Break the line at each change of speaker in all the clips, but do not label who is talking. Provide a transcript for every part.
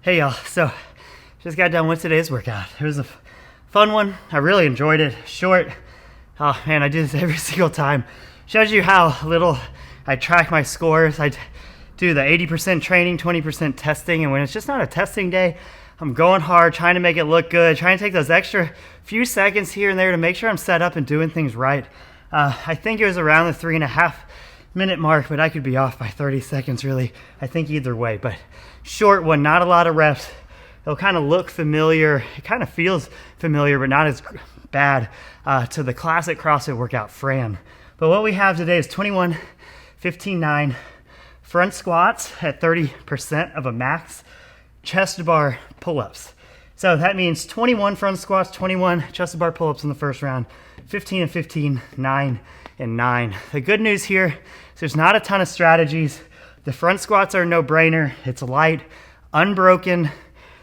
Hey y'all, so just got done with today's workout. It was a fun one. I really enjoyed it. Short. Oh man, I do this every single time. Shows you how little I track my scores. I do the 80% training, 20% testing, and when it's just not a testing day, I'm going hard, trying to make it look good, trying to take those extra few seconds here and there to make sure I'm set up and doing things right. I think it was around the 3.5 minute mark, but I could be off by 30 seconds really. I think either way, but short one, not a lot of reps. It'll kind of look familiar. It kind of feels familiar, but not as bad to the classic CrossFit workout, Fran. But what we have today is 21, 15, 9 front squats at 30% of a max, chest to bar pull-ups. So that means 21 front squats, 21 chest to bar pull-ups in the first round, 15 and 15, 9 and 9. The good news here is there's not a ton of strategies. The front squats are a no-brainer. It's light, unbroken.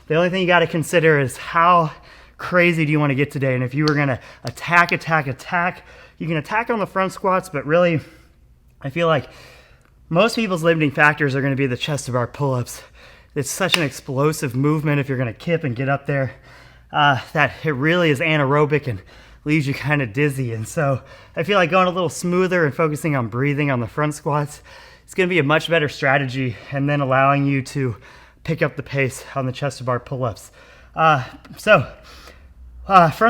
The only thing you got to consider is how crazy do you want to get today? And if you were going to attack, you can attack on the front squats, but really, I feel like most people's limiting factors are going to be the chest to bar pull-ups. It's such an explosive movement if you're going to kip and get up there that it really is anaerobic and leaves you kind of dizzy. And so I feel like going a little smoother and focusing on breathing on the front squats is going to be a much better strategy, and then allowing you to pick up the pace on the chest to bar pull-ups. Front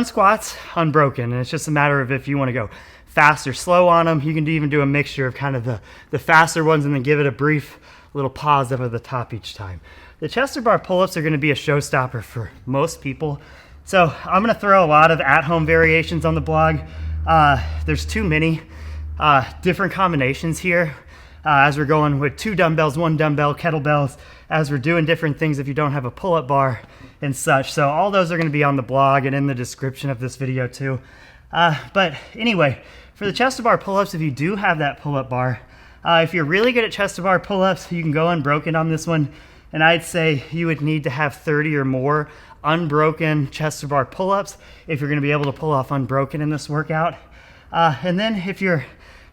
squats, unbroken, and it's just a matter of if you want to go fast or slow on them. You can even do a mixture of kind of the faster ones and then give it a brief little pause up at the top each time. The chest to bar pull-ups are going to be a showstopper for most people. So I'm going to throw a lot of at-home variations on the blog. There's too many different combinations here as we're going with 2 dumbbells, 1 dumbbell, kettlebells, as we're doing different things if you don't have a pull-up bar and such. So all those are going to be on the blog and in the description of this video too. But anyway, for the chest to bar pull-ups, if you do have that pull-up bar, if you're really good at chest to bar pull-ups, you can go unbroken on this one. And I'd say you would need to have 30 or more unbroken chest to bar pull-ups if you're going to be able to pull off unbroken in this workout. And then if you're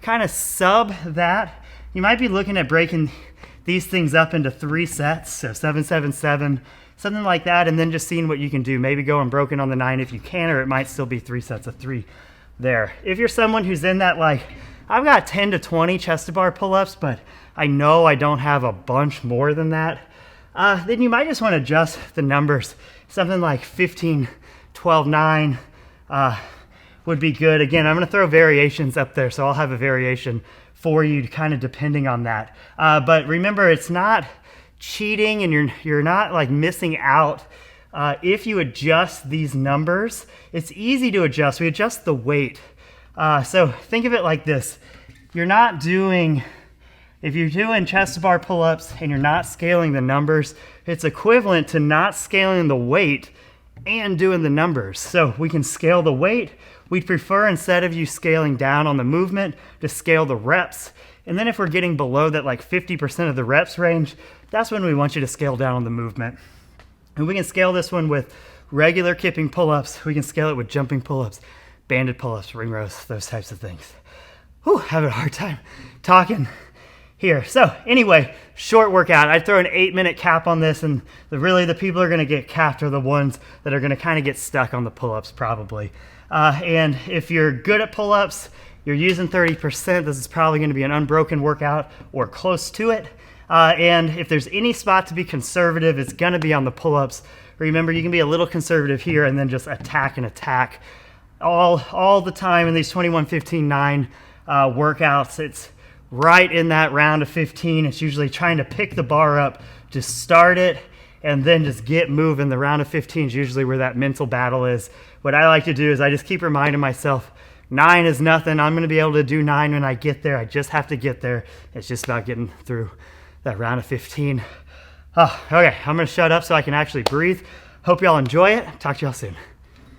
kind of sub that, you might be looking at breaking these things up into 3 sets, so 7, 7, 7, something like that, and then just seeing what you can do. Maybe go unbroken on the 9 if you can, or it might still be 3 sets of 3 there. If you're someone who's in that, like, I've got 10 to 20 chest to bar pull-ups, but I know I don't have a bunch more than that, then you might just want to adjust the numbers. Something like 15, 12, 9 would be good. Again, I'm going to throw variations up there, so I'll have a variation for you kind of depending on that. But remember, it's not cheating and you're not like missing out. If you adjust these numbers, it's easy to adjust. We adjust the weight. So think of it like this. If you're doing chest to bar pull-ups and you're not scaling the numbers, it's equivalent to not scaling the weight and doing the numbers. So we can scale the weight. We'd prefer, instead of you scaling down on the movement, to scale the reps. And then if we're getting below that like 50% of the reps range, that's when we want you to scale down on the movement. And we can scale this one with regular kipping pull-ups. We can scale it with jumping pull-ups, banded pull-ups, ring rows, those types of things. Whew, having a hard time talking here. So anyway, short workout. I'd throw an 8-minute cap on this, and the people are going to get capped are the ones that are going to kind of get stuck on the pull-ups probably. And if you're good at pull-ups, you're using 30%, this is probably going to be an unbroken workout or close to it. And if there's any spot to be conservative, it's going to be on the pull-ups. Remember, you can be a little conservative here and then just attack all the time in these 21, 15, 9 workouts. It's right in that round of 15. It's usually trying to pick the bar up to start it and then just get moving. The round of 15 is usually where that mental battle is. What I like to do is I just keep reminding myself, 9 is nothing. I'm going to be able to do 9 when I get there. I just have to get there. It's just about getting through that round of 15. Oh, okay, I'm going to shut up so I can actually breathe. Hope y'all enjoy it. Talk to y'all soon.